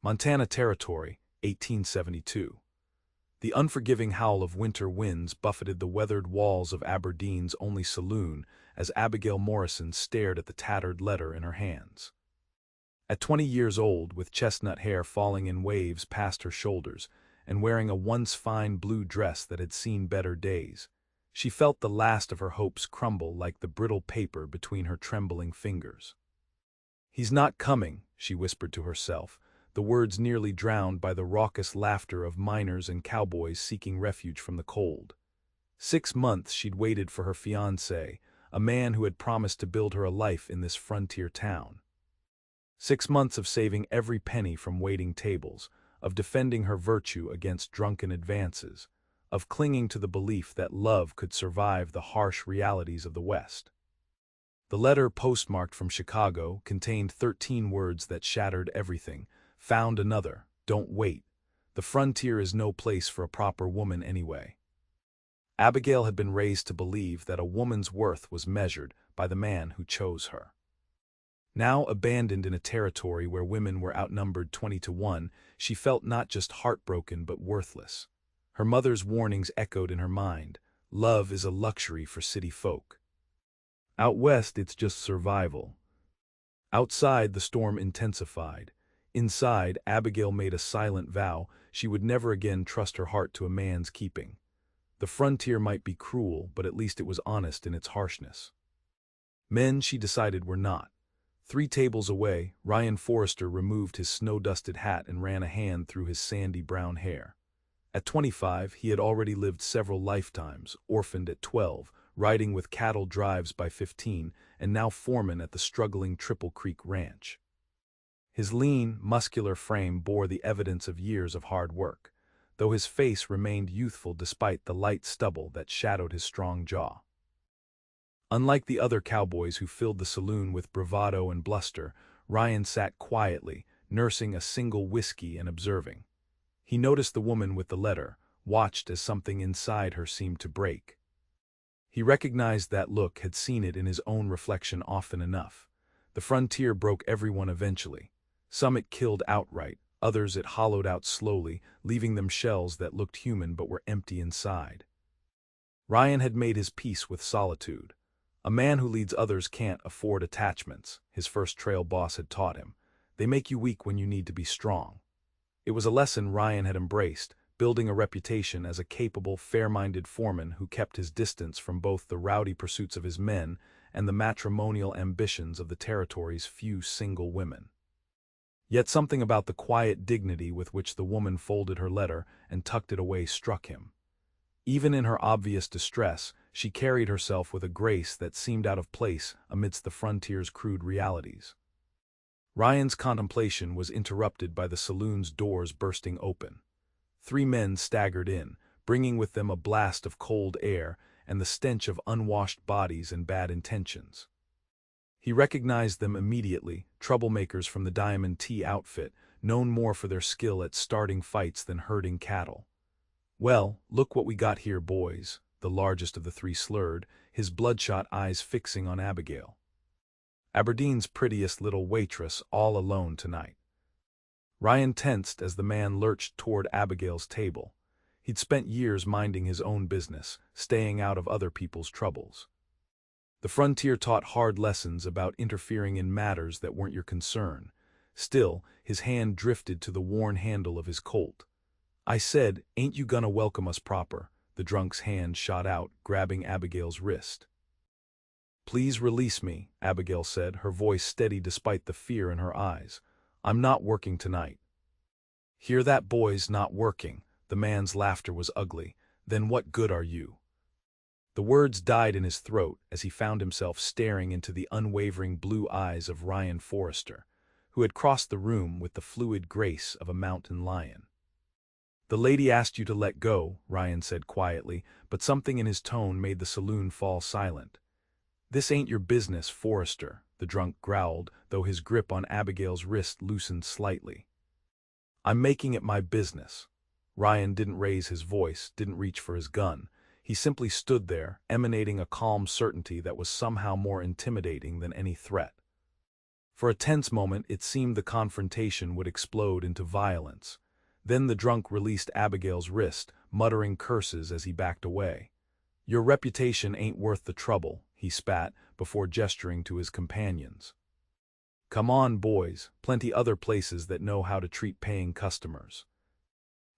Montana Territory, 1872. The unforgiving howl of winter winds buffeted the weathered walls of Aberdeen's only saloon as Abigail Morrison stared at the tattered letter in her hands. At 20 years old, with chestnut hair falling in waves past her shoulders, and wearing a once fine blue dress that had seen better days, she felt the last of her hopes crumble like the brittle paper between her trembling fingers. "He's not coming," she whispered to herself, the words nearly drowned by the raucous laughter of miners and cowboys seeking refuge from the cold. 6 months she'd waited for her fiancé, a man who had promised to build her a life in this frontier town. 6 months of saving every penny from waiting tables, of defending her virtue against drunken advances, of clinging to the belief that love could survive the harsh realities of the West. The letter, postmarked from Chicago, contained 13 words that shattered everything. "Found another. Don't wait. The frontier is no place for a proper woman anyway." Abigail had been raised to believe that a woman's worth was measured by the man who chose her. Now abandoned in a territory where women were outnumbered 20-1, she felt not just heartbroken but worthless. Her mother's warnings echoed in her mind. Love is a luxury for city folk. Out west, it's just survival. Outside, the storm intensified. Inside, Abigail made a silent vow she would never again trust her heart to a man's keeping. The frontier might be cruel, but at least it was honest in its harshness. Men, she decided, were not. 3 tables away, Ryan Forrester removed his snow-dusted hat and ran a hand through his sandy brown hair. At 25, he had already lived several lifetimes, orphaned at 12, riding with cattle drives by 15, and now foreman at the struggling Triple Creek Ranch. His lean, muscular frame bore the evidence of years of hard work, though his face remained youthful despite the light stubble that shadowed his strong jaw. Unlike the other cowboys who filled the saloon with bravado and bluster, Ryan sat quietly, nursing a single whiskey and observing. He noticed the woman with the letter, watched as something inside her seemed to break. He recognized that look, had seen it in his own reflection often enough. The frontier broke everyone eventually. Some it killed outright, others it hollowed out slowly, leaving them shells that looked human but were empty inside. Ryan had made his peace with solitude. A man who leads others can't afford attachments, his first trail boss had taught him. They make you weak when you need to be strong. It was a lesson Ryan had embraced, building a reputation as a capable, fair-minded foreman who kept his distance from both the rowdy pursuits of his men and the matrimonial ambitions of the territory's few single women. Yet something about the quiet dignity with which the woman folded her letter and tucked it away struck him. Even in her obvious distress, she carried herself with a grace that seemed out of place amidst the frontier's crude realities. Ryan's contemplation was interrupted by the saloon's doors bursting open. 3 men staggered in, bringing with them a blast of cold air and the stench of unwashed bodies and bad intentions. He recognized them immediately, troublemakers from the Diamond T outfit, known more for their skill at starting fights than herding cattle. "Well, look what we got here, boys," the largest of the 3 slurred, his bloodshot eyes fixing on Abigail. Aberdeen's prettiest little waitress, all alone tonight. Ryan tensed as the man lurched toward Abigail's table. He'd spent years minding his own business, staying out of other people's troubles. The frontier taught hard lessons about interfering in matters that weren't your concern. Still, his hand drifted to the worn handle of his Colt. "I said, ain't you gonna welcome us proper?" The drunk's hand shot out, grabbing Abigail's wrist. "Please release me," Abigail said, her voice steady despite the fear in her eyes. "I'm not working tonight." "Hear that, boys? Not working." The man's laughter was ugly. "Then what good are you?" The words died in his throat as he found himself staring into the unwavering blue eyes of Ryan Forrester, who had crossed the room with the fluid grace of a mountain lion. "The lady asked you to let go," Ryan said quietly, but something in his tone made the saloon fall silent. "This ain't your business, Forrester," the drunk growled, though his grip on Abigail's wrist loosened slightly. "I'm making it my business." Ryan didn't raise his voice, didn't reach for his gun. He simply stood there, emanating a calm certainty that was somehow more intimidating than any threat. For a tense moment, it seemed the confrontation would explode into violence. Then the drunk released Abigail's wrist, muttering curses as he backed away. "Your reputation ain't worth the trouble," he spat, before gesturing to his companions. "Come on, boys, plenty other places that know how to treat paying customers."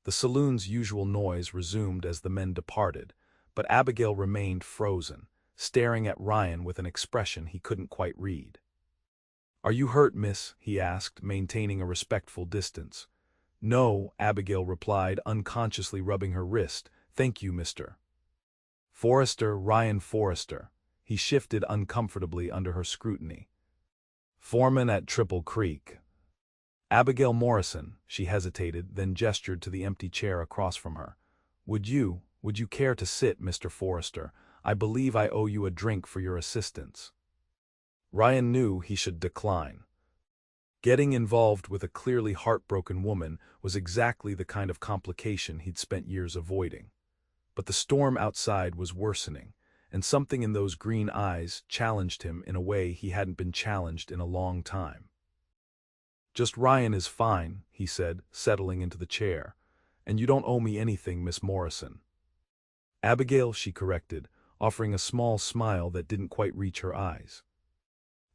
The saloon's usual noise resumed as the men departed, but Abigail remained frozen, staring at Ryan with an expression he couldn't quite read. "Are you hurt, miss?" he asked, maintaining a respectful distance. "No," Abigail replied, unconsciously rubbing her wrist. "Thank you, Mr. Forrester, Ryan Forrester." He shifted uncomfortably under her scrutiny. "Foreman at Triple Creek." "Abigail Morrison," she hesitated, then gestured to the empty chair across from her. Would you care to sit, Mr. Forrester? I believe I owe you a drink for your assistance." Ryan knew he should decline. Getting involved with a clearly heartbroken woman was exactly the kind of complication he'd spent years avoiding. But the storm outside was worsening, and something in those green eyes challenged him in a way he hadn't been challenged in a long time. "Just Ryan is fine," he said, settling into the chair. "And you don't owe me anything, Miss Morrison." "Abigail," she corrected, offering a small smile that didn't quite reach her eyes.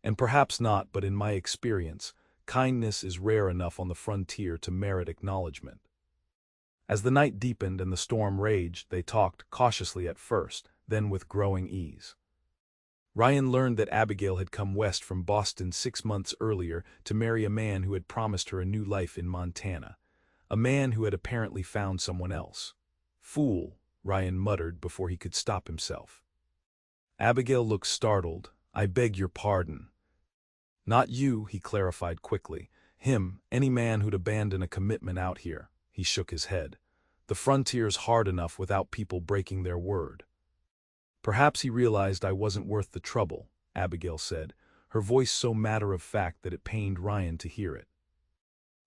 "And perhaps not, but in my experience, kindness is rare enough on the frontier to merit acknowledgement." As the night deepened and the storm raged, they talked, cautiously at first, then with growing ease. Ryan learned that Abigail had come west from Boston 6 months earlier to marry a man who had promised her a new life in Montana, a man who had apparently found someone else. "Fool," Ryan muttered before he could stop himself. Abigail looked startled. "I beg your pardon." "Not you," he clarified quickly. "Him, any man who'd abandon a commitment out here." He shook his head. "The frontier's hard enough without people breaking their word." "Perhaps he realized I wasn't worth the trouble," Abigail said, her voice so matter-of-fact that it pained Ryan to hear it.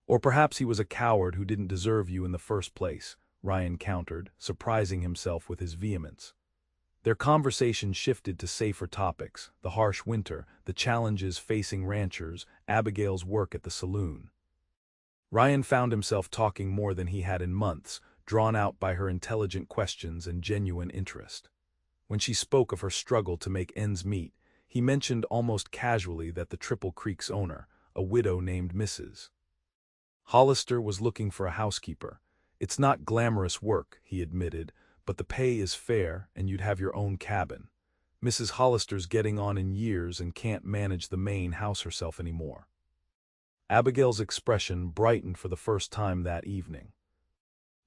"Or perhaps he was a coward who didn't deserve you in the first place," Ryan countered, surprising himself with his vehemence. Their conversation shifted to safer topics: the harsh winter, the challenges facing ranchers, Abigail's work at the saloon. Ryan found himself talking more than he had in months, drawn out by her intelligent questions and genuine interest. When she spoke of her struggle to make ends meet, he mentioned almost casually that the Triple Creek's owner, a widow named Mrs. Hollister, was looking for a housekeeper. "It's not glamorous work," he admitted, "but the pay is fair and you'd have your own cabin. Mrs. Hollister's getting on in years and can't manage the main house herself anymore." Abigail's expression brightened for the first time that evening.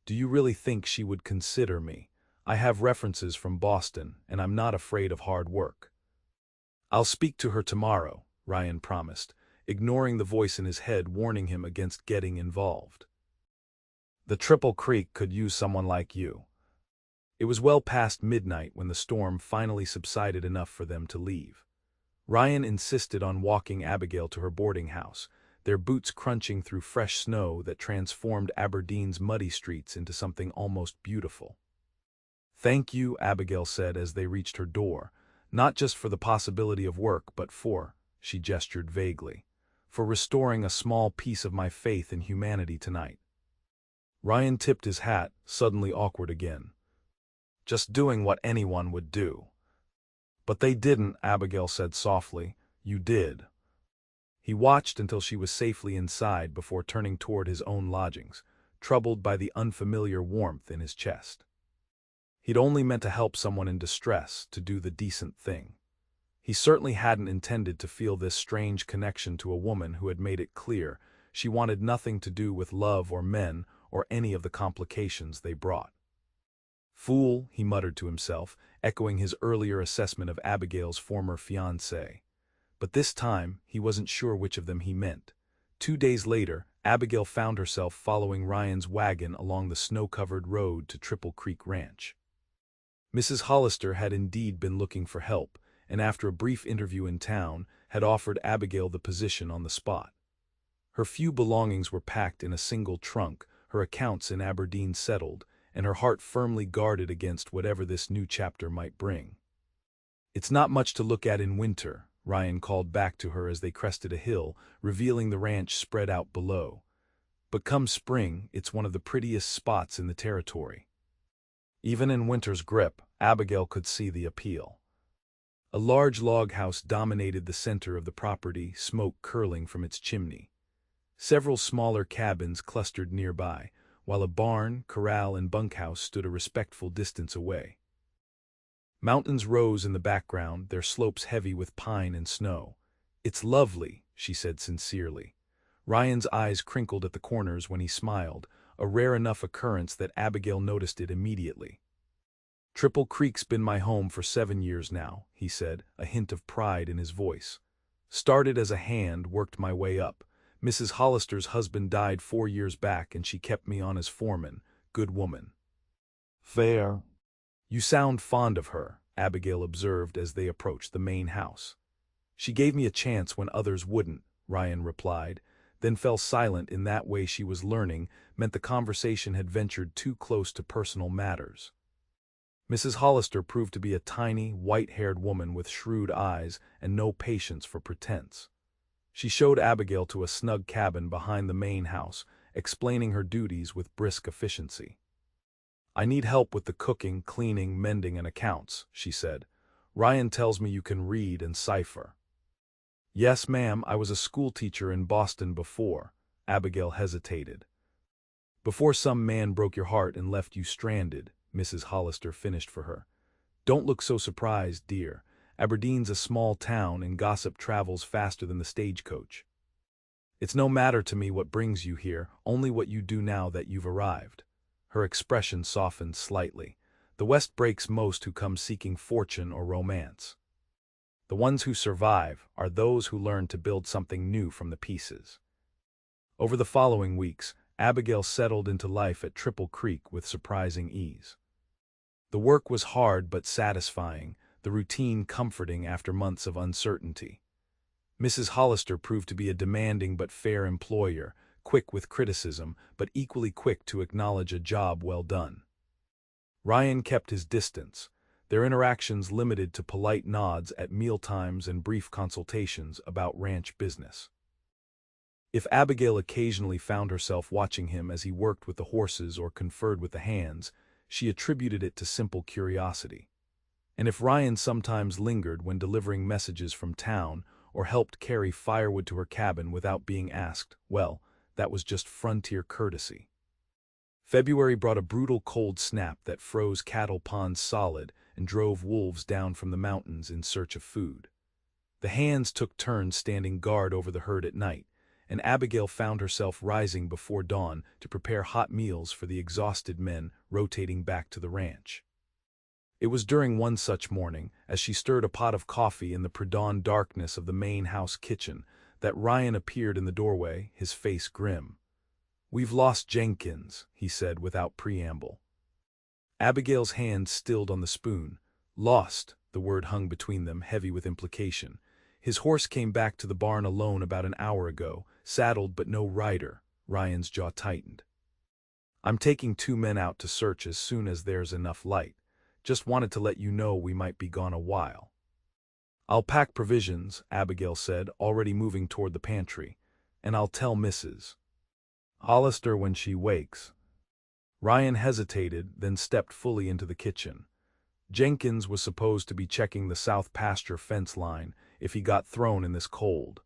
"Do you really think she would consider me? I have references from Boston, and I'm not afraid of hard work." "I'll speak to her tomorrow," Ryan promised, ignoring the voice in his head warning him against getting involved. "The Triple Creek could use someone like you." It was well past midnight when the storm finally subsided enough for them to leave. Ryan insisted on walking Abigail to her boarding house, their boots crunching through fresh snow that transformed Aberdeen's muddy streets into something almost beautiful. "Thank you," Abigail said as they reached her door, "not just for the possibility of work, but for," she gestured vaguely, "for restoring a small piece of my faith in humanity tonight." Ryan tipped his hat, suddenly awkward again. "Just doing what anyone would do." "But they didn't," Abigail said softly. "You did." He watched until she was safely inside before turning toward his own lodgings, troubled by the unfamiliar warmth in his chest. He'd only meant to help someone in distress, to do the decent thing. He certainly hadn't intended to feel this strange connection to a woman who had made it clear she wanted nothing to do with love or men or any of the complications they brought. "Fool," he muttered to himself, echoing his earlier assessment of Abigail's former fiancé. But this time, he wasn't sure which of them he meant. 2 days later, Abigail found herself following Ryan's wagon along the snow-covered road to Triple Creek Ranch. Mrs. Hollister had indeed been looking for help, and after a brief interview in town, had offered Abigail the position on the spot. Her few belongings were packed in a single trunk, her accounts in Aberdeen settled, and her heart firmly guarded against whatever this new chapter might bring. "It's not much to look at in winter," Ryan called back to her as they crested a hill, revealing the ranch spread out below. But come spring, it's one of the prettiest spots in the territory. Even in winter's grip, Abigail could see the appeal. A large log house dominated the center of the property, smoke curling from its chimney. Several smaller cabins clustered nearby, while a barn, corral, and bunkhouse stood a respectful distance away. Mountains rose in the background, their slopes heavy with pine and snow. "It's lovely," she said sincerely. Ryan's eyes crinkled at the corners when he smiled, a rare enough occurrence that Abigail noticed it immediately. "Triple Creek's been my home for 7 years now," he said, a hint of pride in his voice. "Started as a hand, worked my way up. Mrs. Hollister's husband died 4 years back and she kept me on as foreman. Good woman." "Fair." "You sound fond of her," Abigail observed as they approached the main house. "She gave me a chance when others wouldn't," Ryan replied, then fell silent. In that way she was learning meant the conversation had ventured too close to personal matters. Mrs. Hollister proved to be a tiny, white-haired woman with shrewd eyes and no patience for pretense. She showed Abigail to a snug cabin behind the main house, explaining her duties with brisk efficiency. "I need help with the cooking, cleaning, mending, and accounts," she said. "Ryan tells me you can read and cipher." "Yes, ma'am, I was a schoolteacher in Boston before," Abigail hesitated. "Before some man broke your heart and left you stranded," Mrs. Hollister finished for her. "Don't look so surprised, dear. Aberdeen's a small town and gossip travels faster than the stagecoach. It's no matter to me what brings you here, only what you do now that you've arrived." Her expression softened slightly. "The West breaks most who come seeking fortune or romance. The ones who survive are those who learn to build something new from the pieces." Over the following weeks, Abigail settled into life at Triple Creek with surprising ease. The work was hard but satisfying, the routine comforting after months of uncertainty. Mrs. Hollister proved to be a demanding but fair employer, quick with criticism, but equally quick to acknowledge a job well done. Ryan kept his distance, their interactions limited to polite nods at mealtimes and brief consultations about ranch business. If Abigail occasionally found herself watching him as he worked with the horses or conferred with the hands, she attributed it to simple curiosity. And if Ryan sometimes lingered when delivering messages from town or helped carry firewood to her cabin without being asked, well, that was just frontier courtesy. February brought a brutal cold snap that froze cattle ponds solid and drove wolves down from the mountains in search of food. The hands took turns standing guard over the herd at night, and Abigail found herself rising before dawn to prepare hot meals for the exhausted men rotating back to the ranch. It was during one such morning, as she stirred a pot of coffee in the pre-dawn darkness of the main house kitchen, that Ryan appeared in the doorway, his face grim. "We've lost Jenkins," he said without preamble. Abigail's hand stilled on the spoon. "Lost," the word hung between them, heavy with implication. "His horse came back to the barn alone about an hour ago, saddled but no rider." Ryan's jaw tightened. "I'm taking 2 men out to search as soon as there's enough light. Just wanted to let you know we might be gone a while." "I'll pack provisions," Abigail said, already moving toward the pantry. "And I'll tell Mrs. Hollister when she wakes." Ryan hesitated, then stepped fully into the kitchen. Jenkins was supposed to be checking the south pasture fence line if he got thrown in this cold.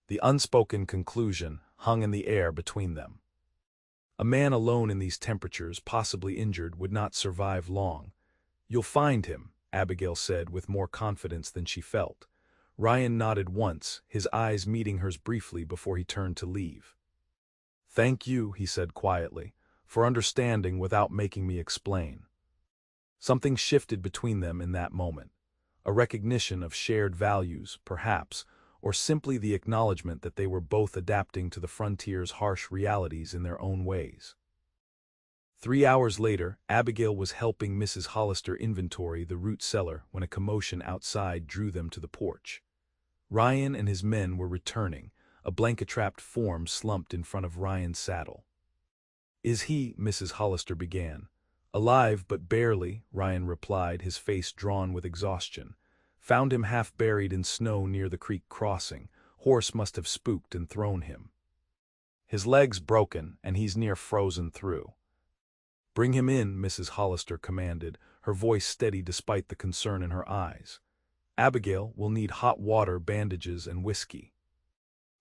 The unspoken conclusion hung in the air between them. A man alone in these temperatures, possibly injured, would not survive long. "You'll find him," Abigail said with more confidence than she felt. Ryan nodded once, his eyes meeting hers briefly before he turned to leave. "Thank you," he said quietly, "for understanding without making me explain." Something shifted between them in that moment. A recognition of shared values, perhaps, or simply the acknowledgement that they were both adapting to the frontier's harsh realities in their own ways. 3 hours later, Abigail was helping Mrs. Hollister inventory the root cellar when a commotion outside drew them to the porch. Ryan and his men were returning, a blanket-trapped form slumped in front of Ryan's saddle. "Is he?" Mrs. Hollister began. "Alive, but barely," Ryan replied, his face drawn with exhaustion. Found him half buried in snow near the creek crossing. Horse must have spooked and thrown him. His leg's broken, and he's near frozen through. Bring him in, Mrs. Hollister commanded, her voice steady despite the concern in her eyes. Abigail will need hot water, bandages, and whiskey.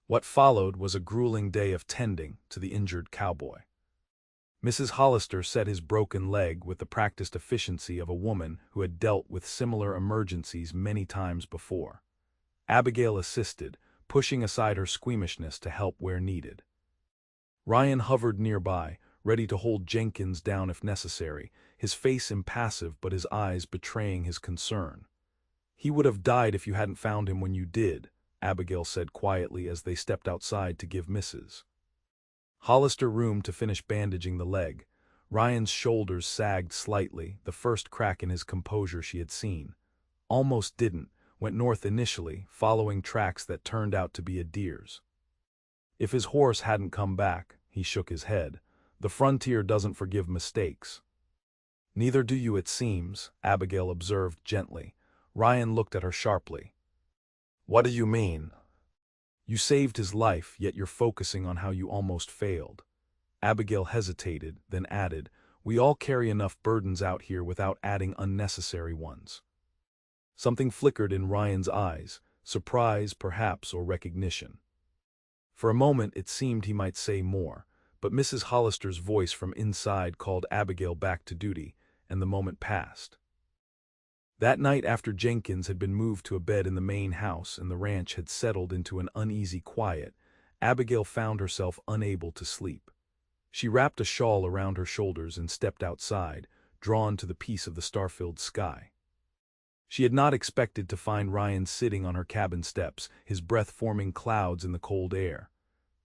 What followed was a grueling day of tending to the injured cowboy. Mrs. Hollister set his broken leg with the practiced efficiency of a woman who had dealt with similar emergencies many times before. Abigail assisted, pushing aside her squeamishness to help where needed. Ryan hovered nearby, ready to hold Jenkins down if necessary, his face impassive but his eyes betraying his concern. "He would have died if you hadn't found him when you did," Abigail said quietly as they stepped outside to give Mrs. Hollister room to finish bandaging the leg. Ryan's shoulders sagged slightly, the first crack in his composure she had seen. Almost didn't, went north initially, following tracks that turned out to be a deer's. If his horse hadn't come back, he shook his head. The frontier doesn't forgive mistakes. Neither do you, it seems, Abigail observed gently. Ryan looked at her sharply. What do you mean? You saved his life, yet you're focusing on how you almost failed. Abigail hesitated, then added, we all carry enough burdens out here without adding unnecessary ones. Something flickered in Ryan's eyes, surprise perhaps or recognition. For a moment it seemed he might say more, but Mrs. Hollister's voice from inside called Abigail back to duty, and the moment passed. That night, after Jenkins had been moved to a bed in the main house and the ranch had settled into an uneasy quiet, Abigail found herself unable to sleep. She wrapped a shawl around her shoulders and stepped outside, drawn to the peace of the star-filled sky. She had not expected to find Ryan sitting on her cabin steps, his breath forming clouds in the cold air.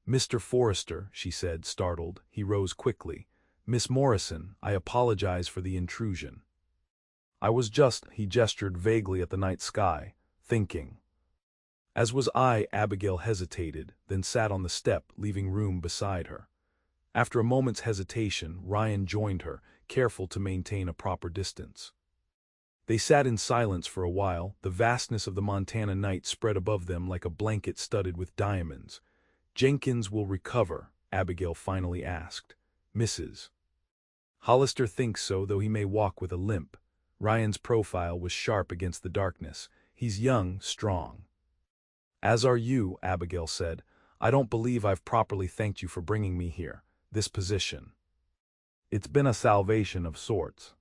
"Mr. Forrester," she said, startled. He rose quickly. "Miss Morrison, I apologize for the intrusion. I was just," he gestured vaguely at the night sky, "thinking." As was I, Abigail hesitated, then sat on the step, leaving room beside her. After a moment's hesitation, Ryan joined her, careful to maintain a proper distance. They sat in silence for a while, the vastness of the Montana night spread above them like a blanket studded with diamonds. "Jenkins will recover?" Abigail finally asked. "Mrs. Hollister thinks so, though he may walk with a limp." Ryan's profile was sharp against the darkness. "He's young, strong." "As are you," Abigail said. "I don't believe I've properly thanked you for bringing me here, this position. It's been a salvation of sorts."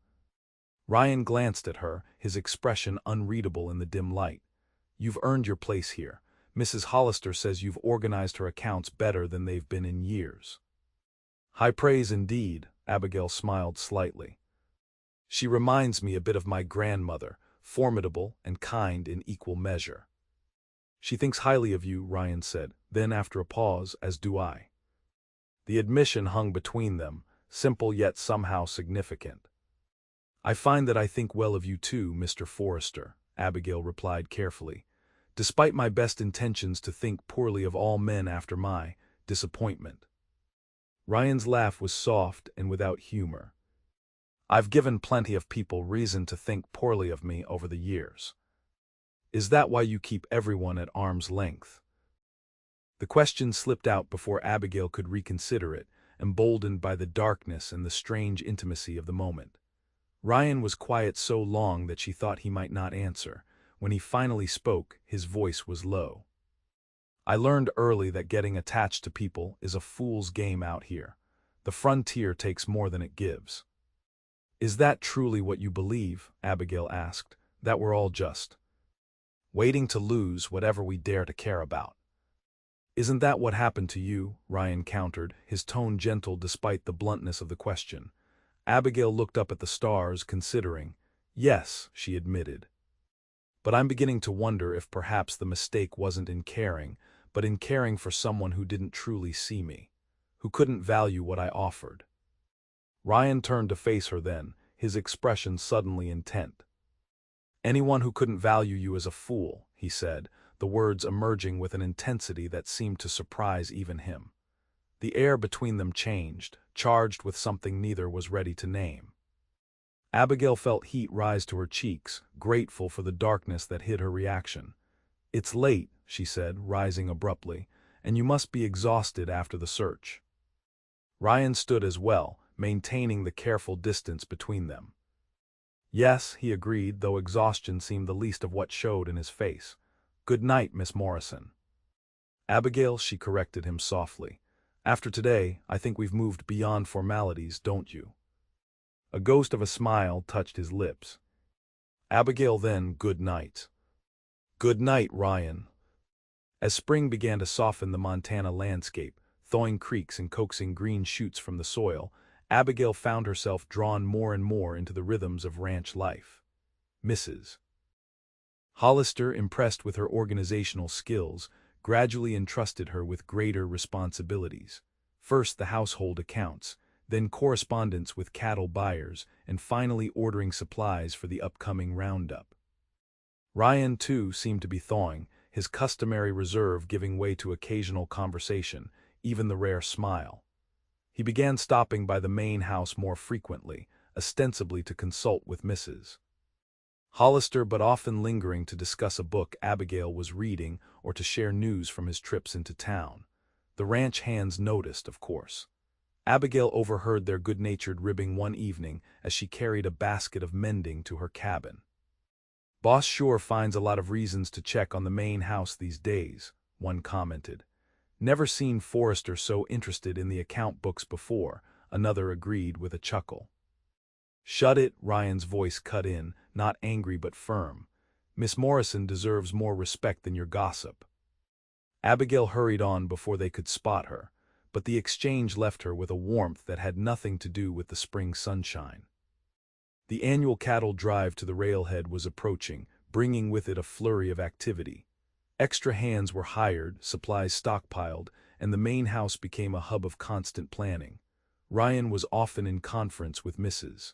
Ryan glanced at her, his expression unreadable in the dim light. "You've earned your place here. Mrs. Hollister says you've organized her accounts better than they've been in years." "High praise indeed," Abigail smiled slightly. "She reminds me a bit of my grandmother, formidable and kind in equal measure." "She thinks highly of you," Ryan said. Then, after a pause, "as do I." The admission hung between them, simple yet somehow significant. "I find that I think well of you too, Mr. Forrester," Abigail replied carefully, "despite my best intentions to think poorly of all men after my disappointment." Ryan's laugh was soft and without humor. "I've given plenty of people reason to think poorly of me over the years. Is that why you keep everyone at arm's length?" The question slipped out before Abigail could reconsider it, emboldened by the darkness and the strange intimacy of the moment. Ryan was quiet so long that she thought he might not answer. When he finally spoke, his voice was low. "I learned early that getting attached to people is a fool's game out here. The frontier takes more than it gives." "Is that truly what you believe?" Abigail asked. "That we're all just waiting to lose whatever we dare to care about?" "Isn't that what happened to you?" Ryan countered, his tone gentle despite the bluntness of the question. Abigail looked up at the stars, considering. "Yes," she admitted. "But I'm beginning to wonder if perhaps the mistake wasn't in caring, but in caring for someone who didn't truly see me, who couldn't value what I offered." Ryan turned to face her then, his expression suddenly intent. "Anyone who couldn't value you is a fool," he said, the words emerging with an intensity that seemed to surprise even him. The air between them changed, charged with something neither was ready to name. Abigail felt heat rise to her cheeks, grateful for the darkness that hid her reaction. "It's late," she said, rising abruptly, "and you must be exhausted after the search." Ryan stood as well, maintaining the careful distance between them. "Yes," he agreed, though exhaustion seemed the least of what showed in his face. "Good night, Miss Morrison." "Abigail," she corrected him softly. "After today, I think we've moved beyond formalities, don't you?" A ghost of a smile touched his lips. "Abigail, then, good night." "Good night, Ryan." As spring began to soften the Montana landscape, thawing creeks and coaxing green shoots from the soil, Abigail found herself drawn more and more into the rhythms of ranch life. Mrs. Hollister, impressed with her organizational skills, gradually entrusted her with greater responsibilities. First the household accounts, then correspondence with cattle buyers, and finally ordering supplies for the upcoming roundup. Ryan, too, seemed to be thawing, his customary reserve giving way to occasional conversation, even the rare smile. He began stopping by the main house more frequently, ostensibly to consult with Mrs. Hollister, but often lingering to discuss a book Abigail was reading or to share news from his trips into town. The ranch hands noticed, of course. Abigail overheard their good-natured ribbing one evening as she carried a basket of mending to her cabin. "Boss sure finds a lot of reasons to check on the main house these days," one commented. "Never seen Forrester so interested in the account books before," another agreed with a chuckle. "Shut it," Ryan's voice cut in, not angry but firm. "Miss Morrison deserves more respect than your gossip." Abigail hurried on before they could spot her, but the exchange left her with a warmth that had nothing to do with the spring sunshine. The annual cattle drive to the railhead was approaching, bringing with it a flurry of activity. Extra hands were hired, supplies stockpiled, and the main house became a hub of constant planning. Ryan was often in conference with Mrs.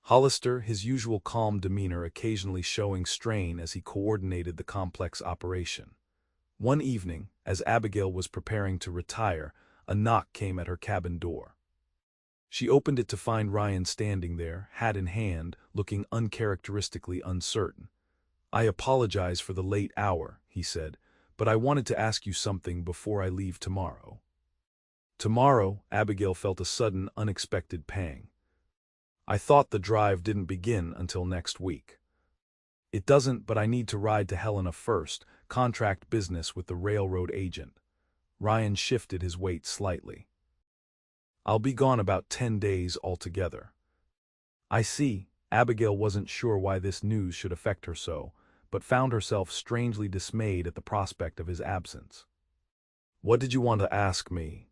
Hollister, his usual calm demeanor occasionally showing strain as he coordinated the complex operation. One evening, as Abigail was preparing to retire, a knock came at her cabin door. She opened it to find Ryan standing there, hat in hand, looking uncharacteristically uncertain. "I apologize for the late hour," he said, "but I wanted to ask you something before I leave tomorrow." Tomorrow, Abigail felt a sudden, unexpected pang. "I thought the drive didn't begin until next week." "It doesn't, but I need to ride to Helena first, contract business with the railroad agent." Ryan shifted his weight slightly. "I'll be gone about 10 days altogether." "I see." Abigail wasn't sure why this news should affect her so, but found herself strangely dismayed at the prospect of his absence. "What did you want to ask me?"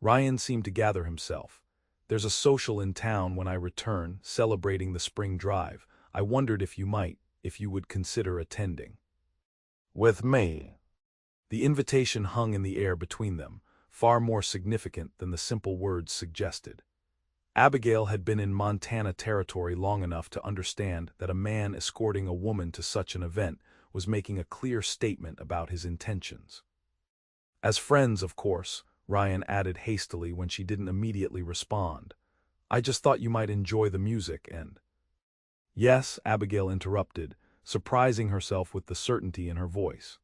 Ryan seemed to gather himself. "There's a social in town when I return, celebrating the spring drive. I wondered if you would consider attending." "With me?" The invitation hung in the air between them, far more significant than the simple words suggested. Abigail had been in Montana territory long enough to understand that a man escorting a woman to such an event was making a clear statement about his intentions. "As friends, of course," Ryan added hastily when she didn't immediately respond. "I just thought you might enjoy the music and—" "Yes," Abigail interrupted, surprising herself with the certainty in her voice.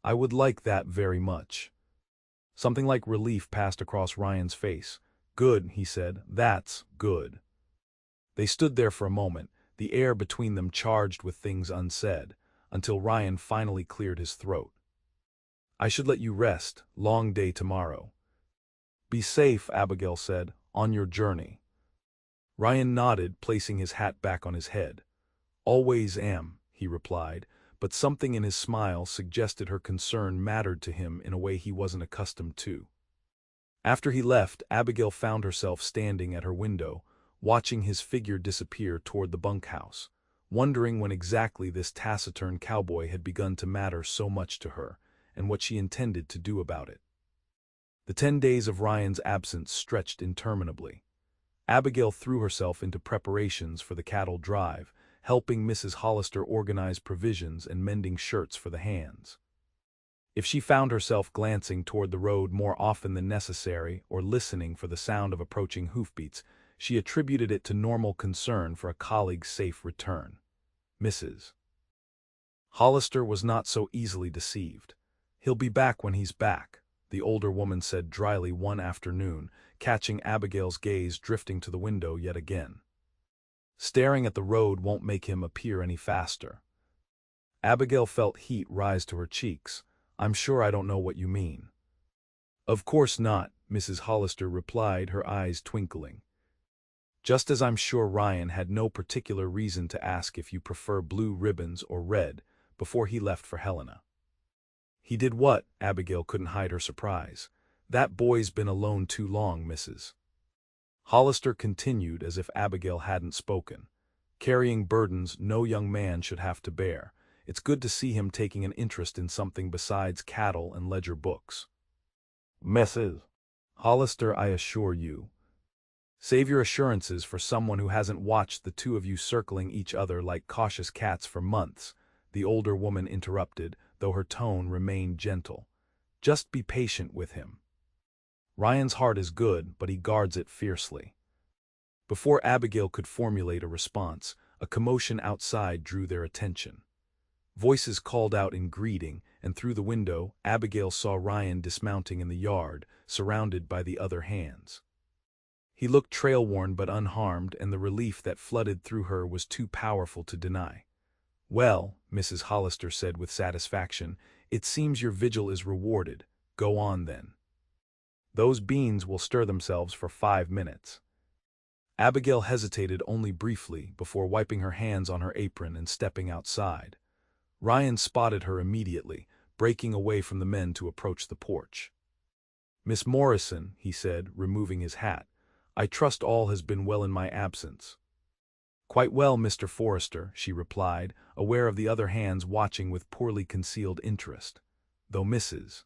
"I would like that very much." Something like relief passed across Ryan's face. "Good," he said, "that's good." They stood there for a moment, the air between them charged with things unsaid, until Ryan finally cleared his throat. "I should let you rest, long day tomorrow." "Be safe," Abigail said, "on your journey." Ryan nodded, placing his hat back on his head. "Always am," he replied, but something in his smile suggested her concern mattered to him in a way he wasn't accustomed to. After he left, Abigail found herself standing at her window, watching his figure disappear toward the bunkhouse, wondering when exactly this taciturn cowboy had begun to matter so much to her, and what she intended to do about it. The 10 days of Ryan's absence stretched interminably. Abigail threw herself into preparations for the cattle drive, helping Mrs. Hollister organize provisions and mending shirts for the hands. If she found herself glancing toward the road more often than necessary or listening for the sound of approaching hoofbeats, She attributed it to normal concern for a colleague's safe return. Mrs. Hollister was not so easily deceived. "He'll be back when he's back," the older woman said dryly one afternoon, catching Abigail's gaze drifting to the window yet again. "Staring at the road won't make him appear any faster." Abigail felt heat rise to her cheeks. "I'm sure I don't know what you mean." "Of course not," Mrs. Hollister replied, her eyes twinkling. "Just as I'm sure Ryan had no particular reason to ask if you prefer blue ribbons or red before he left for Helena." "He did what?" Abigail couldn't hide her surprise. "That boy's been alone too long, Mrs. Hollister continued as if Abigail hadn't spoken. "Carrying burdens no young man should have to bear. It's good to see him taking an interest in something besides cattle and ledger books." "Mrs. Hollister, I assure you." "Save your assurances for someone who hasn't watched the two of you circling each other like cautious cats for months," the older woman interrupted, though her tone remained gentle. "Just be patient with him. Ryan's heart is good, but he guards it fiercely." Before Abigail could formulate a response, a commotion outside drew their attention. Voices called out in greeting, and through the window, Abigail saw Ryan dismounting in the yard, surrounded by the other hands. He looked trail-worn but unharmed, and the relief that flooded through her was too powerful to deny. "Well," Mrs. Hollister said with satisfaction, "it seems your vigil is rewarded. Go on then. Those beans will stir themselves for 5 minutes." Abigail hesitated only briefly before wiping her hands on her apron and stepping outside. Ryan spotted her immediately, breaking away from the men to approach the porch. "Miss Morrison," he said, removing his hat, "I trust all has been well in my absence." "Quite well, Mr. Forrester," she replied, aware of the other hands watching with poorly concealed interest. "Though Mrs.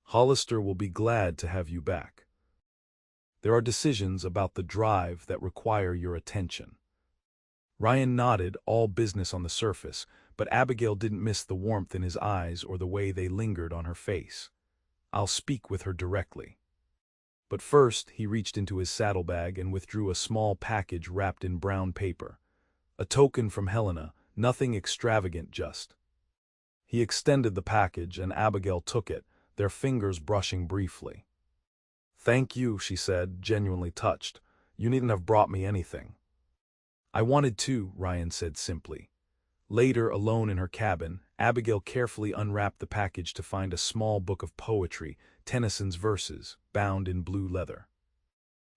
Hollister will be glad to have you back. There are decisions about the drive that require your attention." Ryan nodded, all business on the surface, but Abigail didn't miss the warmth in his eyes or the way they lingered on her face. "I'll speak with her directly." But first, he reached into his saddlebag and withdrew a small package wrapped in brown paper. A token from Helena, nothing extravagant, just. He extended the package, and Abigail took it, their fingers brushing briefly. "Thank you," she said, genuinely touched. "You needn't have brought me anything." "I wanted to," Ryan said simply. Later, alone in her cabin, Abigail carefully unwrapped the package to find a small book of poetry, Tennyson's verses, bound in blue leather.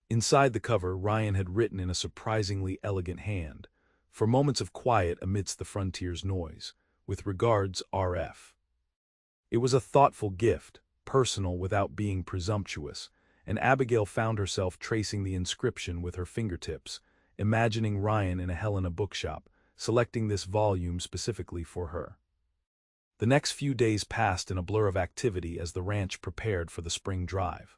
Inside the cover, Ryan had written in a surprisingly elegant hand, "For moments of quiet amidst the frontier's noise. With regards, R.F." It was a thoughtful gift, personal without being presumptuous, and Abigail found herself tracing the inscription with her fingertips, imagining Ryan in a Helena bookshop, selecting this volume specifically for her. The next few days passed in a blur of activity as the ranch prepared for the spring drive.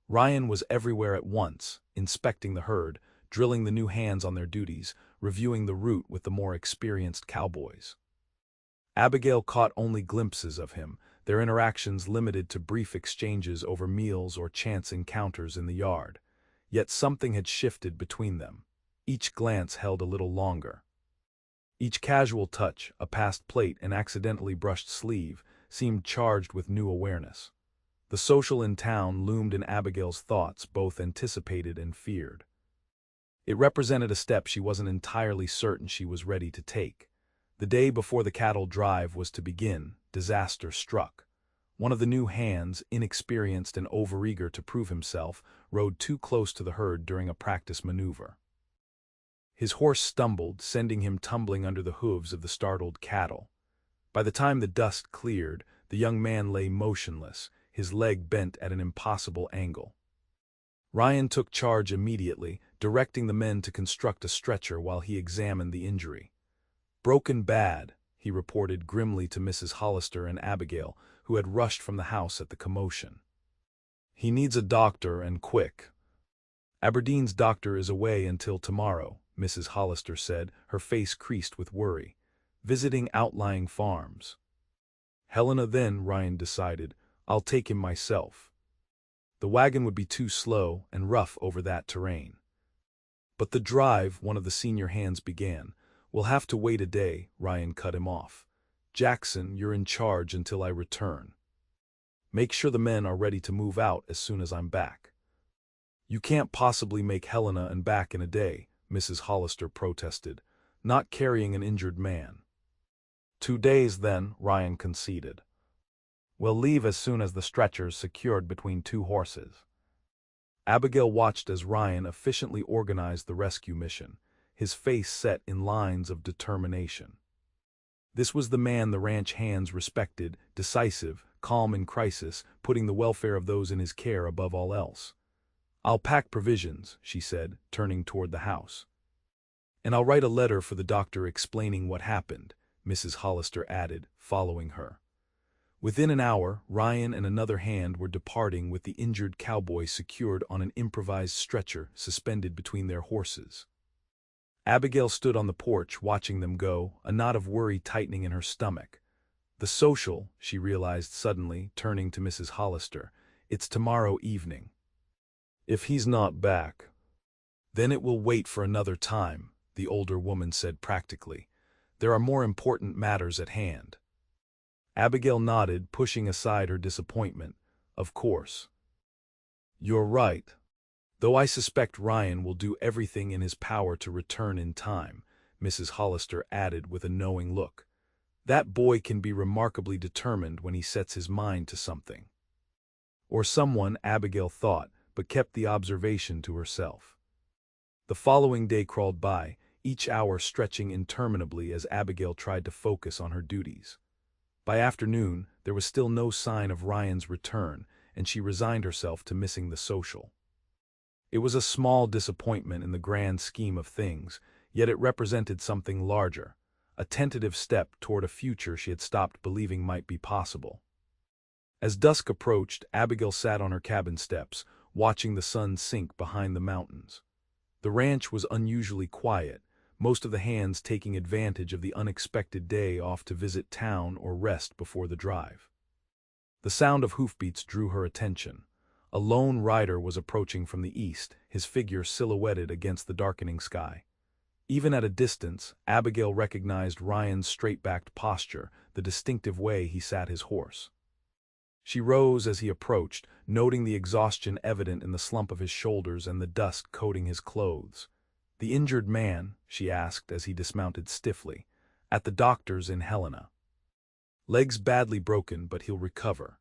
Ryan was everywhere at once, inspecting the herd, drilling the new hands on their duties, reviewing the route with the more experienced cowboys. Abigail caught only glimpses of him, their interactions limited to brief exchanges over meals or chance encounters in the yard. Yet something had shifted between them. Each glance held a little longer. Each casual touch, a passed plate, an accidentally brushed sleeve, seemed charged with new awareness. The social in town loomed in Abigail's thoughts, both anticipated and feared. It represented a step she wasn't entirely certain she was ready to take. The day before the cattle drive was to begin, disaster struck. One of the new hands, inexperienced and overeager to prove himself, rode too close to the herd during a practice maneuver. His horse stumbled, sending him tumbling under the hooves of the startled cattle. By the time the dust cleared, the young man lay motionless, his leg bent at an impossible angle. Ryan took charge immediately, directing the men to construct a stretcher while he examined the injury. "Broken bad," he reported grimly to Mrs. Hollister and Abigail, who had rushed from the house at the commotion. "He needs a doctor, and quick." "Aberdeen's doctor is away until tomorrow," Mrs. Hollister said, her face creased with worry. "Visiting outlying farms." "Helena then," Ryan decided. "I'll take him myself." The wagon would be too slow and rough over that terrain. But the drive, one of the senior hands began. We'll have to wait a day, Ryan cut him off. Jackson, you're in charge until I return. Make sure the men are ready to move out as soon as I'm back. You can't possibly make Helena and back in a day, Mrs. Hollister protested, not carrying an injured man. 2 days then, Ryan conceded. We'll leave as soon as the stretcher's secured between 2 horses. Abigail watched as Ryan efficiently organized the rescue mission, his face set in lines of determination. This was the man the ranch hands respected, decisive, calm in crisis, putting the welfare of those in his care above all else. I'll pack provisions, she said, turning toward the house. And I'll write a letter for the doctor explaining what happened, Mrs. Hollister added, following her. Within an hour, Ryan and another hand were departing with the injured cowboy secured on an improvised stretcher suspended between their horses. Abigail stood on the porch watching them go, a knot of worry tightening in her stomach. The social, she realized suddenly, turning to Mrs. Hollister, it's tomorrow evening. If he's not back, then it will wait for another time, the older woman said practically. There are more important matters at hand. Abigail nodded, pushing aside her disappointment. Of course. You're right. Though I suspect Ryan will do everything in his power to return in time, Mrs. Hollister added with a knowing look. That boy can be remarkably determined when he sets his mind to something. Or someone, Abigail thought, but kept the observation to herself. The following day crawled by, each hour stretching interminably as Abigail tried to focus on her duties. By afternoon, there was still no sign of Ryan's return, and she resigned herself to missing the social. It was a small disappointment in the grand scheme of things, yet it represented something larger, a tentative step toward a future she had stopped believing might be possible. As dusk approached, Abigail sat on her cabin steps, watching the sun sink behind the mountains. The ranch was unusually quiet, most of the hands taking advantage of the unexpected day off to visit town or rest before the drive. The sound of hoofbeats drew her attention. A lone rider was approaching from the east, his figure silhouetted against the darkening sky. Even at a distance, Abigail recognized Ryan's straight-backed posture, the distinctive way he sat his horse. She rose as he approached, noting the exhaustion evident in the slump of his shoulders and the dust coating his clothes. The injured man, she asked as he dismounted stiffly, at the doctor's in Helena. Legs badly broken, but he'll recover.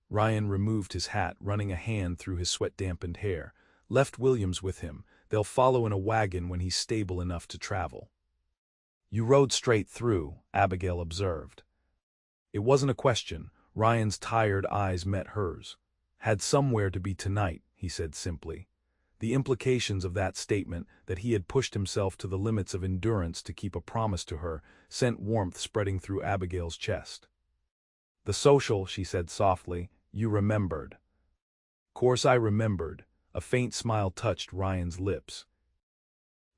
Ryan removed his hat, running a hand through his sweat-dampened hair. Left Williams with him. They'll follow in a wagon when he's stable enough to travel. You rode straight through, Abigail observed. It wasn't a question. Ryan's tired eyes met hers. Had somewhere to be tonight, he said simply. The implications of that statement, that he had pushed himself to the limits of endurance to keep a promise to her, sent warmth spreading through Abigail's chest. The social, she said softly, you remembered. Course I remembered. A faint smile touched Ryan's lips.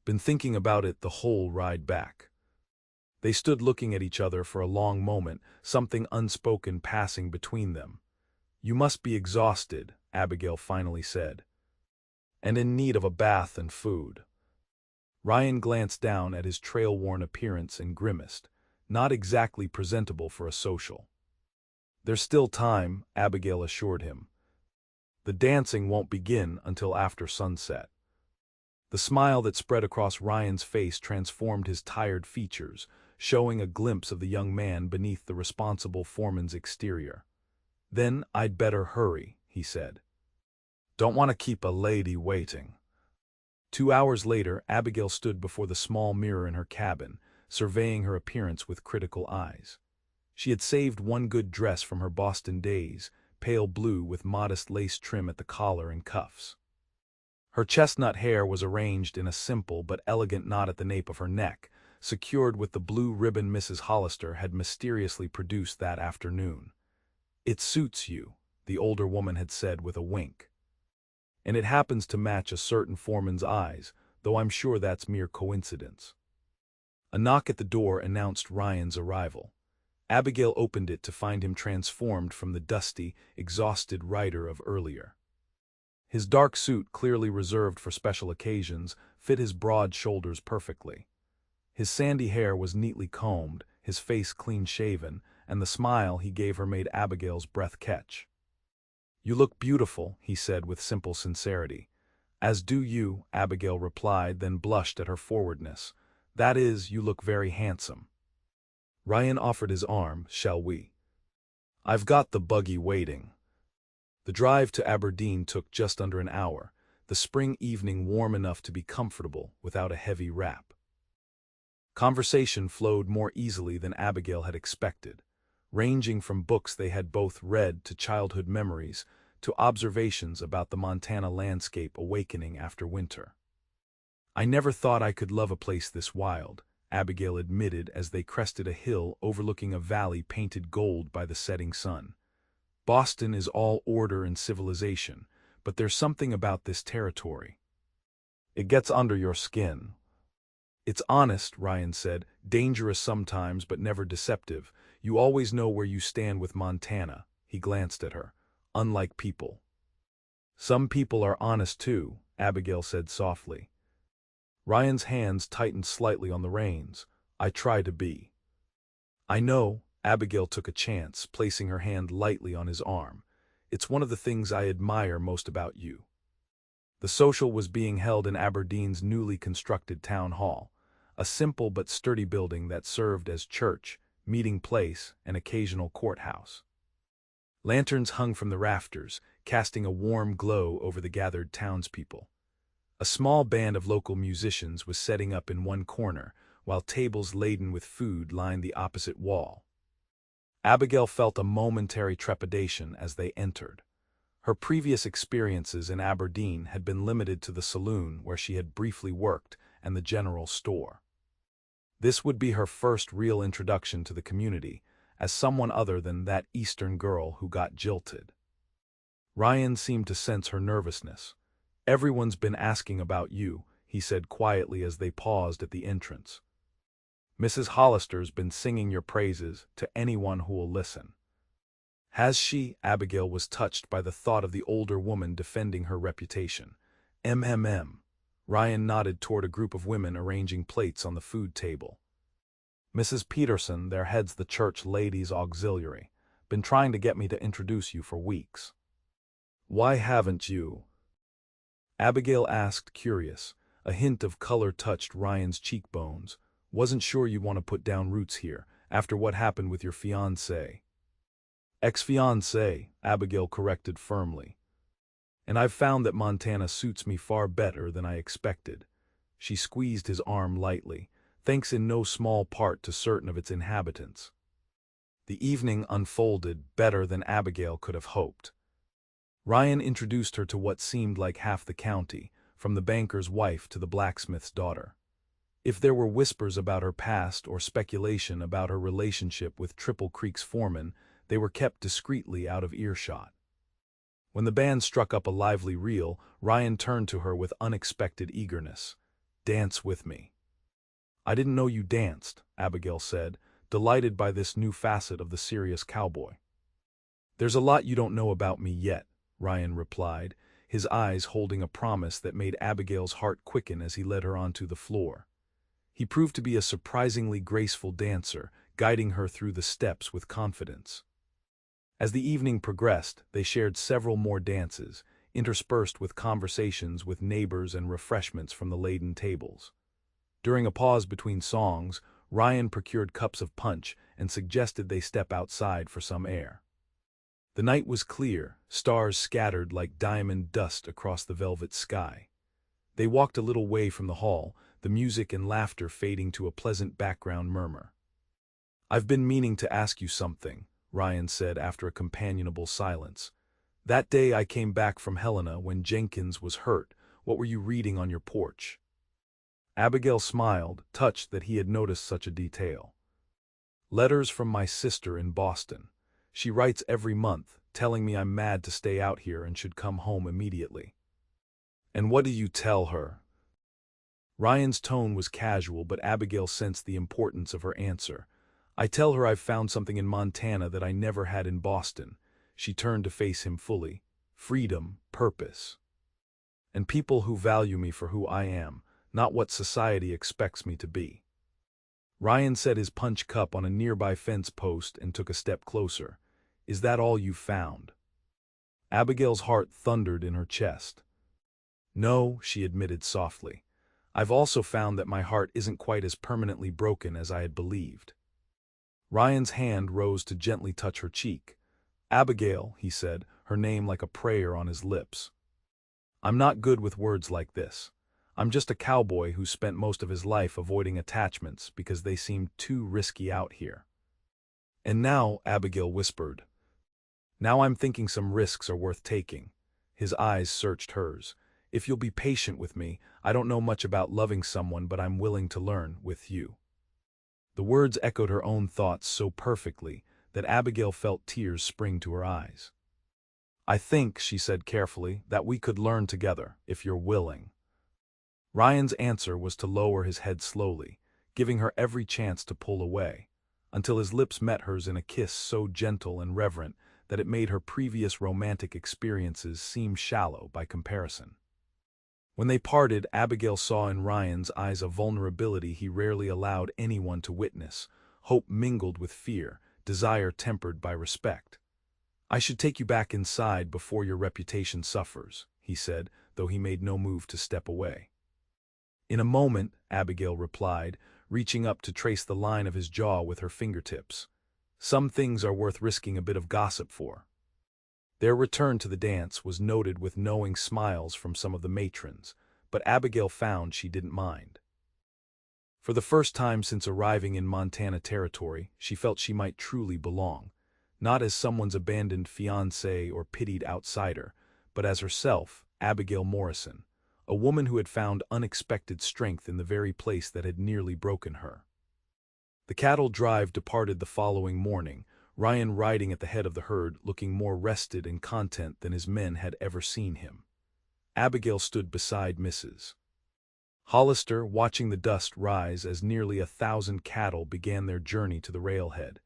Been thinking about it the whole ride back. They stood looking at each other for a long moment, something unspoken passing between them. You must be exhausted, Abigail finally said. And in need of a bath and food. Ryan glanced down at his trail-worn appearance and grimaced, not exactly presentable for a social. There's still time, Abigail assured him. The dancing won't begin until after sunset. The smile that spread across Ryan's face transformed his tired features, showing a glimpse of the young man beneath the responsible foreman's exterior. Then I'd better hurry, he said. Don't want to keep a lady waiting. 2 hours later, Abigail stood before the small mirror in her cabin, surveying her appearance with critical eyes. She had saved one good dress from her Boston days, pale blue with modest lace trim at the collar and cuffs. Her chestnut hair was arranged in a simple but elegant knot at the nape of her neck, secured with the blue ribbon Mrs. Hollister had mysteriously produced that afternoon. It suits you, the older woman had said with a wink. And it happens to match a certain foreman's eyes, though I'm sure that's mere coincidence. A knock at the door announced Ryan's arrival. Abigail opened it to find him transformed from the dusty, exhausted rider of earlier. His dark suit, clearly reserved for special occasions, fit his broad shoulders perfectly. His sandy hair was neatly combed, his face clean-shaven, and the smile he gave her made Abigail's breath catch. "You look beautiful," he said with simple sincerity. "As do you," Abigail replied, then blushed at her forwardness. "That is, you look very handsome." Ryan offered his arm. "Shall we?" "I've got the buggy waiting." The drive to Aberdeen took just under an hour, the spring evening warm enough to be comfortable without a heavy wrap. Conversation flowed more easily than Abigail had expected, ranging from books they had both read to childhood memories to observations about the Montana landscape awakening after winter. "I never thought I could love a place this wild," Abigail admitted as they crested a hill overlooking a valley painted gold by the setting sun. "Boston is all order and civilization, but there's something about this territory. It gets under your skin." "It's honest," Ryan said, "dangerous sometimes but never deceptive. You always know where you stand with Montana." He glanced at her. "Unlike people." "Some people are honest too," Abigail said softly. Ryan's hands tightened slightly on the reins. "I try to be." "I know." Abigail took a chance, placing her hand lightly on his arm. "It's one of the things I admire most about you." The social was being held in Aberdeen's newly constructed town hall, a simple but sturdy building that served as church, meeting place, and occasional courthouse. Lanterns hung from the rafters, casting a warm glow over the gathered townspeople. A small band of local musicians was setting up in one corner, while tables laden with food lined the opposite wall. Abigail felt a momentary trepidation as they entered. Her previous experiences in Aberdeen had been limited to the saloon where she had briefly worked and the general store. This would be her first real introduction to the community, as someone other than that Eastern girl who got jilted. Ryan seemed to sense her nervousness. "Everyone's been asking about you," he said quietly as they paused at the entrance. "Mrs. Hollister's been singing your praises to anyone who will listen." "Has she?" Abigail was touched by the thought of the older woman defending her reputation. Ryan nodded toward a group of women arranging plates on the food table. "Mrs. Peterson, their head's the church ladies' auxiliary. Been trying to get me to introduce you for weeks." "Why haven't you?" Abigail asked, curious. A hint of color touched Ryan's cheekbones. "Wasn't sure you'd want to put down roots here, after what happened with your fiancé." "Ex-fiancé," Abigail corrected firmly. "And I've found that Montana suits me far better than I expected." She squeezed his arm lightly, thanks in no small part to certain of its inhabitants. The evening unfolded better than Abigail could have hoped. Ryan introduced her to what seemed like half the county, from the banker's wife to the blacksmith's daughter. If there were whispers about her past or speculation about her relationship with Triple Creek's foreman, they were kept discreetly out of earshot. When the band struck up a lively reel, Ryan turned to her with unexpected eagerness. "Dance with me." "I didn't know you danced," Abigail said, delighted by this new facet of the serious cowboy. "There's a lot you don't know about me yet," Ryan replied, his eyes holding a promise that made Abigail's heart quicken as he led her onto the floor. He proved to be a surprisingly graceful dancer, guiding her through the steps with confidence. As the evening progressed, they shared several more dances, interspersed with conversations with neighbors and refreshments from the laden tables. During a pause between songs, Ryan procured cups of punch and suggested they step outside for some air. The night was clear, stars scattered like diamond dust across the velvet sky. They walked a little way from the hall, the music and laughter fading to a pleasant background murmur. "I've been meaning to ask you something," Ryan said after a companionable silence. "That day I came back from Helena when Jenkins was hurt, what were you reading on your porch?" Abigail smiled, touched that he had noticed such a detail. "Letters from my sister in Boston. She writes every month, telling me I'm mad to stay out here and should come home immediately." "And what do you tell her?" Ryan's tone was casual, but Abigail sensed the importance of her answer. "I tell her I've found something in Montana that I never had in Boston." She turned to face him fully. "Freedom, purpose." and people who value me for who I am, not what society expects me to be." Ryan set his punch cup on a nearby fence post and took a step closer. "Is that all you found?" Abigail's heart thundered in her chest. "No," she admitted softly. "I've also found that my heart isn't quite as permanently broken as I had believed." Ryan's hand rose to gently touch her cheek. "Abigail," he said, her name like a prayer on his lips. "I'm not good with words like this. I'm just a cowboy who spent most of his life avoiding attachments because they seemed too risky out here." "And now," Abigail whispered, "now I'm thinking some risks are worth taking." His eyes searched hers. "If you'll be patient with me, I don't know much about loving someone, but I'm willing to learn with you." The words echoed her own thoughts so perfectly that Abigail felt tears spring to her eyes. "I think," she said carefully, "that we could learn together, if you're willing." Ryan's answer was to lower his head slowly, giving her every chance to pull away, until his lips met hers in a kiss so gentle and reverent that it made her previous romantic experiences seem shallow by comparison. When they parted, Abigail saw in Ryan's eyes a vulnerability he rarely allowed anyone to witness, hope mingled with fear, desire tempered by respect. "I should take you back inside before your reputation suffers," he said, though he made no move to step away. "In a moment," Abigail replied, reaching up to trace the line of his jaw with her fingertips. "Some things are worth risking a bit of gossip for." Their return to the dance was noted with knowing smiles from some of the matrons, but Abigail found she didn't mind. For the first time since arriving in Montana territory, she felt she might truly belong, not as someone's abandoned fiancé or pitied outsider, but as herself, Abigail Morrison, a woman who had found unexpected strength in the very place that had nearly broken her. The cattle drive departed the following morning, Ryan riding at the head of the herd, looking more rested and content than his men had ever seen him. Abigail stood beside Mrs. Hollister, watching the dust rise as nearly 1,000 cattle began their journey to the railhead.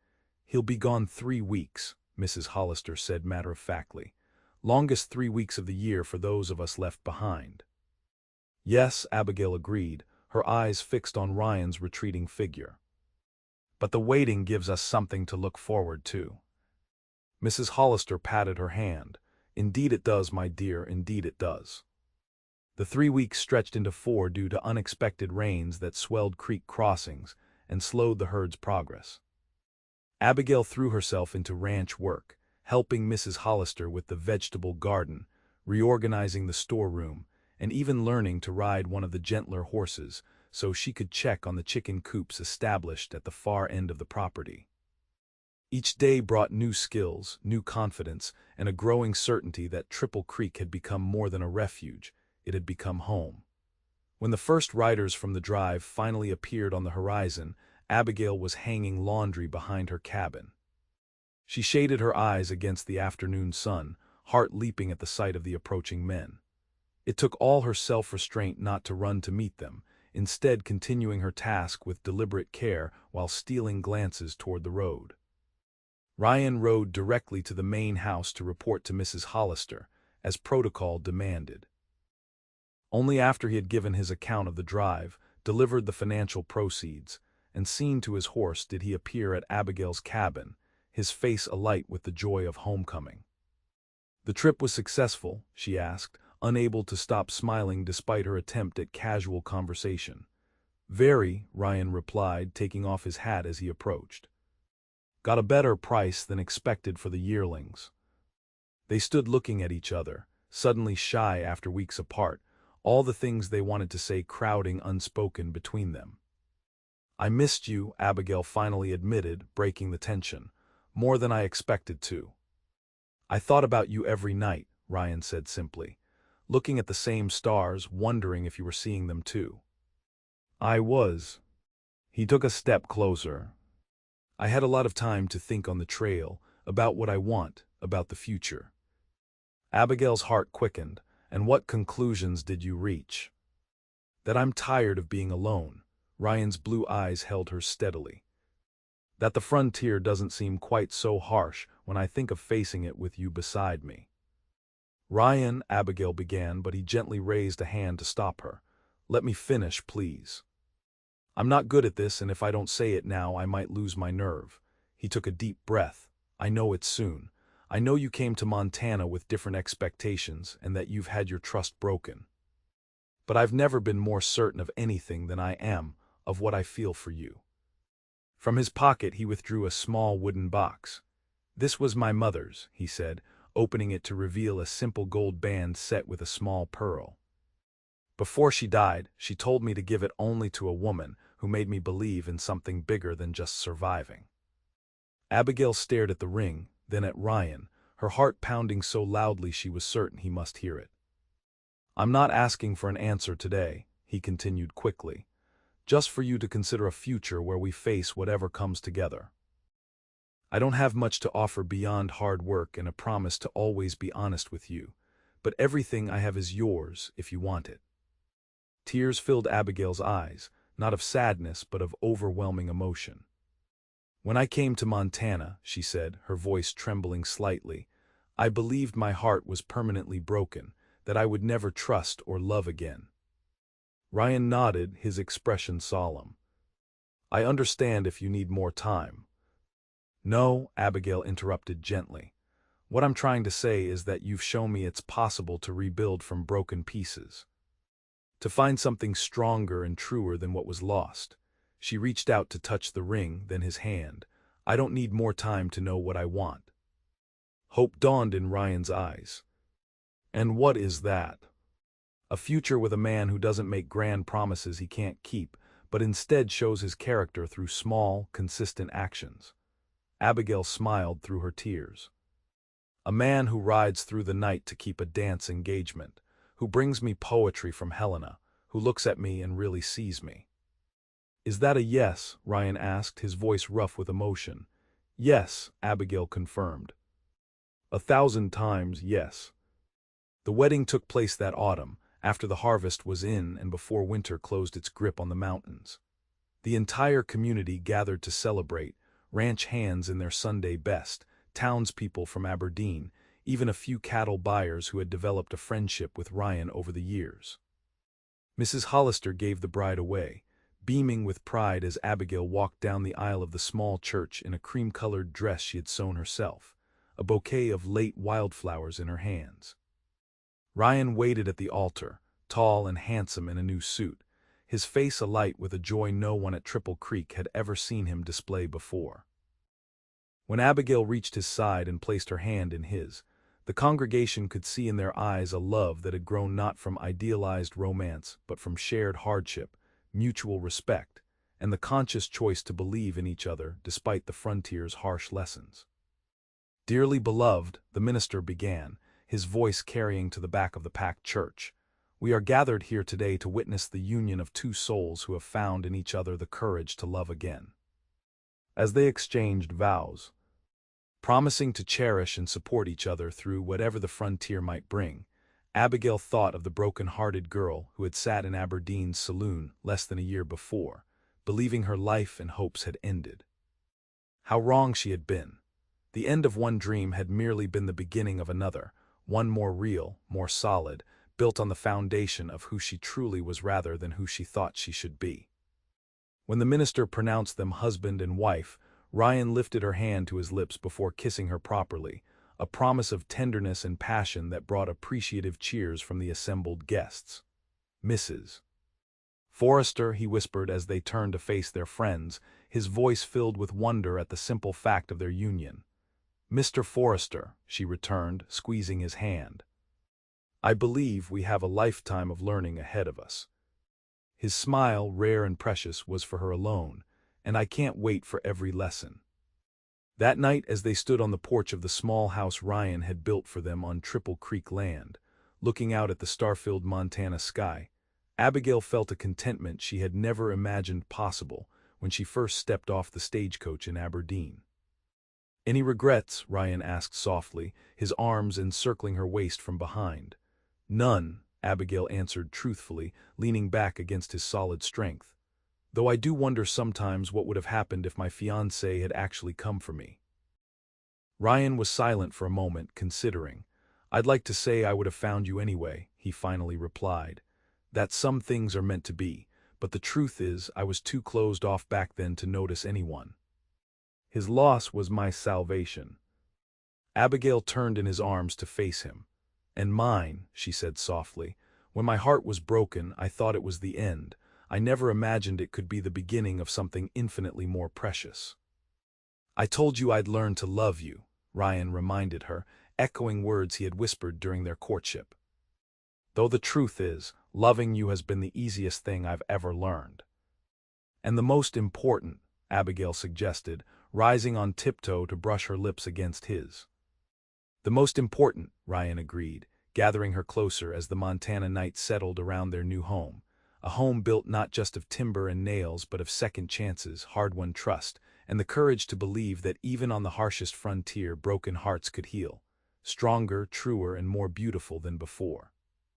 "He'll be gone 3 weeks," Mrs. Hollister said matter-of-factly. "Longest 3 weeks of the year for those of us left behind." "Yes," Abigail agreed, her eyes fixed on Ryan's retreating figure. "But the waiting gives us something to look forward to." Mrs. Hollister patted her hand. "Indeed it does, my dear, indeed it does." The 3 weeks stretched into 4 due to unexpected rains that swelled creek crossings and slowed the herd's progress. Abigail threw herself into ranch work, helping Mrs. Hollister with the vegetable garden, reorganizing the storeroom, and even learning to ride one of the gentler horses so she could check on the chicken coops established at the far end of the property. Each day brought new skills, new confidence, and a growing certainty that Triple Creek had become more than a refuge, it had become home. When the first riders from the drive finally appeared on the horizon, Abigail was hanging laundry behind her cabin. She shaded her eyes against the afternoon sun, heart leaping at the sight of the approaching men. It took all her self-restraint not to run to meet them, instead continuing her task with deliberate care while stealing glances toward the road. Ryan rode directly to the main house to report to Mrs. Hollister, as protocol demanded. Only after he had given his account of the drive, delivered the financial proceeds, and seen to his horse did he appear at Abigail's cabin, his face alight with the joy of homecoming. "The trip was successful?" she asked, unable to stop smiling despite her attempt at casual conversation. "Very," Ryan replied, taking off his hat as he approached. "Got a better price than expected for the yearlings." They stood looking at each other, suddenly shy after weeks apart, all the things they wanted to say crowding unspoken between them. "I missed you," Abigail finally admitted, breaking the tension. "More than I expected to." "I thought about you every night," Ryan said simply, "looking at the same stars, wondering if you were seeing them too." "I was." He took a step closer. "I had a lot of time to think on the trail, about what I want, about the future." Abigail's heart quickened. "And what conclusions did you reach?" "That I'm tired of being alone." Ryan's blue eyes held her steadily. "That the frontier doesn't seem quite so harsh when I think of facing it with you beside me." Ryan, Abigail began, but he gently raised a hand to stop her. Let me finish, please. I'm not good at this, and if I don't say it now, I might lose my nerve. He took a deep breath. I know it soon. I know you came to Montana with different expectations and that you've had your trust broken. But I've never been more certain of anything than I am of what I feel for you. From his pocket he withdrew a small wooden box. This was my mother's, he said, opening it to reveal a simple gold band set with a small pearl. Before she died, she told me to give it only to a woman who made me believe in something bigger than just surviving. Abigail stared at the ring, then at Ryan, her heart pounding so loudly she was certain he must hear it. I'm not asking for an answer today, he continued quickly, just for you to consider a future where we face whatever comes together. I don't have much to offer beyond hard work and a promise to always be honest with you, but everything I have is yours if you want it. Tears filled Abigail's eyes, not of sadness but of overwhelming emotion. When I came to Montana, she said, her voice trembling slightly, I believed my heart was permanently broken, that I would never trust or love again. Ryan nodded, his expression solemn. I understand if you need more time. No, Abigail interrupted gently. What I'm trying to say is that you've shown me it's possible to rebuild from broken pieces. To find something stronger and truer than what was lost. She reached out to touch the ring, then his hand. I don't need more time to know what I want. Hope dawned in Ryan's eyes. And what is that? A future with a man who doesn't make grand promises he can't keep, but instead shows his character through small, consistent actions. Abigail smiled through her tears. A man who rides through the night to keep a dance engagement, who brings me poetry from Helena, who looks at me and really sees me. Is that a yes? Ryan asked, his voice rough with emotion. Yes, Abigail confirmed. 1,000 times yes. The wedding took place that autumn, after the harvest was in and before winter closed its grip on the mountains. The entire community gathered to celebrate, ranch hands in their Sunday best, townspeople from Aberdeen, even a few cattle buyers who had developed a friendship with Ryan over the years. Mrs. Hollister gave the bride away, beaming with pride as Abigail walked down the aisle of the small church in a cream-colored dress she had sewn herself, a bouquet of late wildflowers in her hands. Ryan waited at the altar, tall and handsome in a new suit, his face alight with a joy no one at Triple Creek had ever seen him display before. When Abigail reached his side and placed her hand in his, the congregation could see in their eyes a love that had grown not from idealized romance but from shared hardship, mutual respect, and the conscious choice to believe in each other despite the frontier's harsh lessons. Dearly beloved, the minister began, his voice carrying to the back of the packed church. We are gathered here today to witness the union of two souls who have found in each other the courage to love again. As they exchanged vows, promising to cherish and support each other through whatever the frontier might bring, Abigail thought of the broken-hearted girl who had sat in Aberdeen's saloon less than a year before, believing her life and hopes had ended. How wrong she had been. The end of one dream had merely been the beginning of another, one more real, more solid, built on the foundation of who she truly was rather than who she thought she should be. When the minister pronounced them husband and wife, Ryan lifted her hand to his lips before kissing her properly, a promise of tenderness and passion that brought appreciative cheers from the assembled guests. Mrs. Forrester, he whispered as they turned to face their friends, his voice filled with wonder at the simple fact of their union. Mr. Forrester, she returned, squeezing his hand. I believe we have a lifetime of learning ahead of us. His smile, rare and precious, was for her alone, and I can't wait for every lesson. That night, as they stood on the porch of the small house Ryan had built for them on Triple Creek land, looking out at the star-filled Montana sky, Abigail felt a contentment she had never imagined possible when she first stepped off the stagecoach in Aberdeen. Any regrets? Ryan asked softly, his arms encircling her waist from behind. None, Abigail answered truthfully, leaning back against his solid strength. Though I do wonder sometimes what would have happened if my fiancé had actually come for me. Ryan was silent for a moment, considering. "I'd like to say I would have found you anyway," he finally replied. "That some things are meant to be, but the truth is I was too closed off back then to notice anyone. His loss was my salvation." Abigail turned in his arms to face him. "And mine," she said softly. "When my heart was broken, I thought it was the end. I never imagined it could be the beginning of something infinitely more precious." "I told you I'd learn to love you," Ryan reminded her, echoing words he had whispered during their courtship. "Though the truth is, loving you has been the easiest thing I've ever learned." "And the most important," Abigail suggested, rising on tiptoe to brush her lips against his. "The most important," Ryan agreed, gathering her closer as the Montana night settled around their new home. A home built not just of timber and nails but of second chances, hard-won trust, and the courage to believe that even on the harshest frontier broken hearts could heal, stronger, truer, and more beautiful than before.